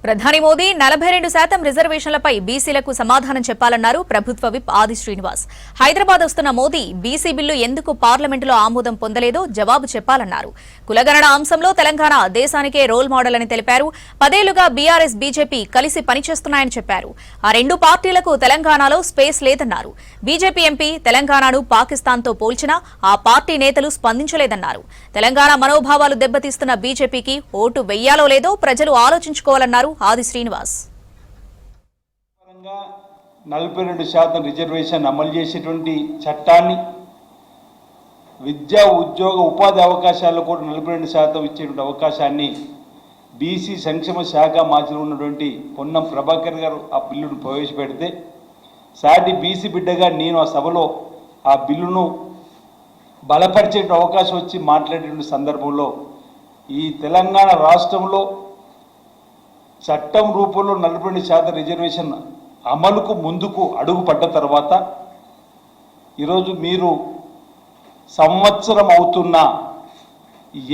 ప్రధాని మోదీ 42% రిజర్వేషన్లపై బీసీలకు సమాధానం చెప్పాలన్నారు ప్రభుత్వ విప్ ఆది శ్రీనివాస్. హైదరాబాద్ వస్తున్న మోదీ బీసీ బిల్లు ఎందుకు పార్లమెంటులో ఆమోదం పొందలేదో జవాబు చెప్పాలన్నారు. కులగణన అంశంలో తెలంగాణ దేశానికే రోల్ మోడల్ అని తెలిపారు. 10 ఏళ్లుగా బీఆర్ఎస్ బీజేపీ కలిసి పనిచేస్తున్నాయని చెప్పారు. ఆ రెండు పార్టీలకు తెలంగాణలో స్పేస్ లేదన్నారు. బీజేపీ ఎంపీ తెలంగాణను పాకిస్తాన్తో పోల్చినా ఆ పార్టీ నేతలు స్పందించలేదన్నారు. తెలంగాణ మనోభావాలు దెబ్బతీస్తున్న బీజేపీకి ఓటు వెయ్యాలో లేదో ప్రజలు ఆలోచించుకోవాలన్నారు ఆది శ్రీనివాస్. 42% రిజర్వేషన్ అమలు చేసేటువంటి చట్టాన్ని విద్యా ఉద్యోగ ఉపాధి అవకాశాల్లో కూడా 42% ఇచ్చేటువంటి అవకాశాన్ని బీసీ సంక్షేమ శాఖ మంత్రి ఉన్నటువంటి పొన్నం ప్రభాకర్ గారు ఆ బిల్లును ప్రవేశపెడితే సాటి బీసీ బిడ్డగా నేను ఆ సభలో ఆ బిల్లును బలపరిచే అవకాశం వచ్చి మాట్లాడే సందర్భంలో ఈ తెలంగాణ రాష్ట్రంలో చట్టం రూపంలో 42% రిజర్వేషన్ అమలుకు ముందుకు అడుగు పడ్డ తర్వాత ఈరోజు మీరు సంవత్సరం అవుతున్నా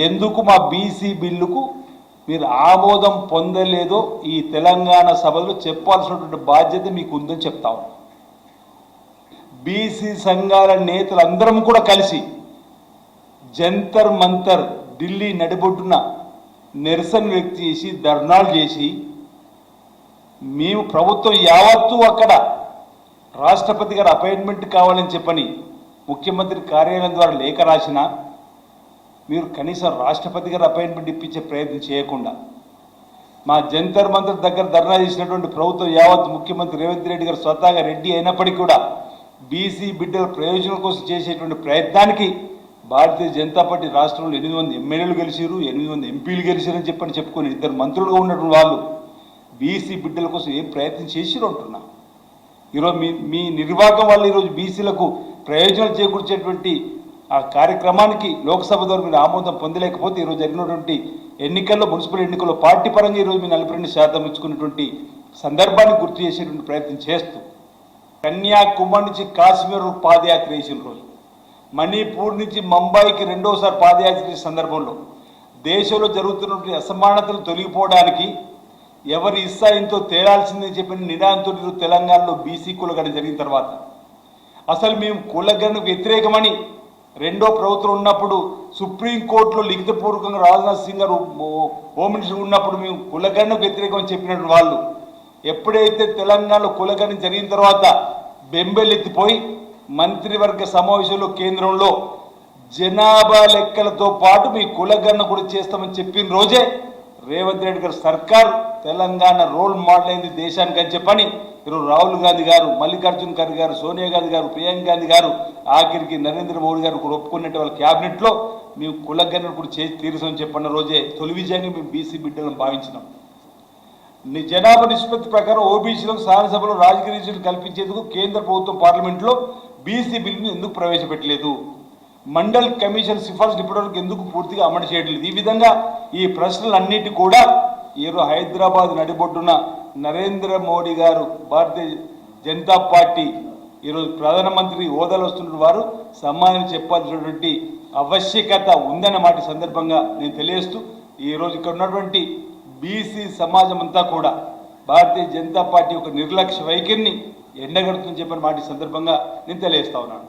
ఎందుకు మా బీసీ బిల్లుకు మీరు ఆమోదం పొందలేదో ఈ తెలంగాణ సభలో చెప్పాల్సినటువంటి బాధ్యత మీకు ఉందని చెప్తా ఉన్నాం. బీసీ సంఘాల నేతలందరం కూడా కలిసి జంతర్ మంతర్ ఢిల్లీ నడిబొడ్డున నిరసన వ్యక్తి చేసి ధర్నాలు చేసి మేము ప్రభుత్వం యావత్తు అక్కడ రాష్ట్రపతి గారు అపాయింట్మెంట్ కావాలని చెప్పని ముఖ్యమంత్రి కార్యాలయం ద్వారా లేఖ రాసినా మీరు కనీసం రాష్ట్రపతి గారు అపాయింట్మెంట్ ఇప్పించే ప్రయత్నం చేయకుండా మా జంతర్ మంతర్ దగ్గర ధర్నా చేసినటువంటి ప్రభుత్వం యావత్ ముఖ్యమంత్రి రేవంత్ రెడ్డి గారు స్వతహాగా రెడ్డి అయినప్పటికీ కూడా బీసీ బిడ్డల ప్రయోజనం కోసం చేసేటువంటి ప్రయత్నానికి భారతీయ జనతా పార్టీ రాష్ట్రంలో 800 ఎమ్మెల్యేలు గెలిచారు, 800 ఎంపీలు గెలిచారని చెప్పుకొని 2 మంత్రులుగా ఉన్నటువంటి వాళ్ళు బీసీ బిడ్డల కోసం ఏం ప్రయత్నం చేసిరు అంటున్నా. ఈరోజు మీ నిర్వాహకం వల్ల ఈరోజు బీసీలకు ప్రయోజనాలు చేకూర్చేటువంటి ఆ కార్యక్రమానికి లోక్సభ ద్వారా మీరు ఆమోదం పొందలేకపోతే ఈరోజు జరిగినటువంటి ఎన్నికల్లో మున్సిపల్ ఎన్నికల్లో పార్టీ పరంగా ఈరోజు మీరు 42% ఇచ్చుకున్నటువంటి సందర్భాన్ని గుర్తు చేసేటువంటి ప్రయత్నం చేస్తూ కన్యాకుమారి నుంచి కాశ్మీర్ పాదయాత్ర చేసిన రోజు, మణిపూర్ నుంచి ముంబైకి రెండోసారి పాదయాత్ర చేసే సందర్భంలో దేశంలో జరుగుతున్నటువంటి అసమానతలు తొలగిపోవడానికి ఎవరి ఇస్తాయింతో తేలాల్సిందని చెప్పిన నినాదంతో తెలంగాణలో బీసీ కులగణన జరిగిన తర్వాత అసలు మేము కులగణనకు వ్యతిరేకమని రెండో ప్రభుత్వం ఉన్నప్పుడు సుప్రీంకోర్టులో లిఖితపూర్వకంగా రాజ్నాథ్ సింగ్ గారు హోమ్ మినిస్టర్ ఉన్నప్పుడు మేము కులగణనకు వ్యతిరేకమని చెప్పినటువంటి వాళ్ళు ఎప్పుడైతే తెలంగాణలో కులగణన జరిగిన తర్వాత బెంబెలెత్తిపోయి మంత్రివర్గ సమావేశంలో కేంద్రంలో జనాభా లెక్కలతో పాటు మీ కులగణన కూడా చేస్తామని చెప్పిన రోజే రేవంత్ రెడ్డి గారు సర్కార్ తెలంగాణ రోల్ మోడల్ అయింది దేశానికి అని చెప్పని ఈరోజు రాహుల్ గాంధీ గారు, మల్లికార్జున్ ఖర్గే గారు, సోనియా గాంధీ గారు, ప్రియాంక గాంధీ గారు, ఆఖరికి నరేంద్ర మోడీ గారు కూడా ఒప్పుకున్నట్టు వాళ్ళ క్యాబినెట్లో మేము కులగణన కూడా చేసి తీరుసామని చెప్పన్న రోజే తొలి విజయంగా మేము బీసీ బిడ్డలను భావించినాం. జనాభా నిష్పత్తి ప్రకారం ఓబీసీలకు శాసనసభలో రాజకీయ రీజన్లు కల్పించేందుకు కేంద్ర ప్రభుత్వం పార్లమెంట్లో బీసీ బిల్లును ఎందుకు ప్రవేశపెట్టలేదు? మండల్ కమిషన్ సిఫార్సులు ఇప్పటివరకు ఎందుకు పూర్తిగా అమలు చేయట్లేదు? ఈ విధంగా ఈ ప్రశ్నలన్నిటి కూడా ఈరోజు హైదరాబాద్ నడిబొడ్డున నరేంద్ర మోడీ గారు భారతీయ జనతా పార్టీ ఈరోజు ప్రధానమంత్రి హోదాలో వస్తున్న వారు సమాధానం చెప్పాల్సినటువంటి ఆవశ్యకత ఉందన్న మాట సందర్భంగా నేను తెలియజేస్తూ ఈరోజు ఇక్కడ ఉన్నటువంటి బీసీ సమాజం అంతా కూడా భారతీయ జనతా పార్టీ ఒక నిర్లక్ష్య వైఖరిని ఎండగడుతుందని చెప్పిన మాట సందర్భంగా నేను తెలియజేస్తా ఉన్నాను.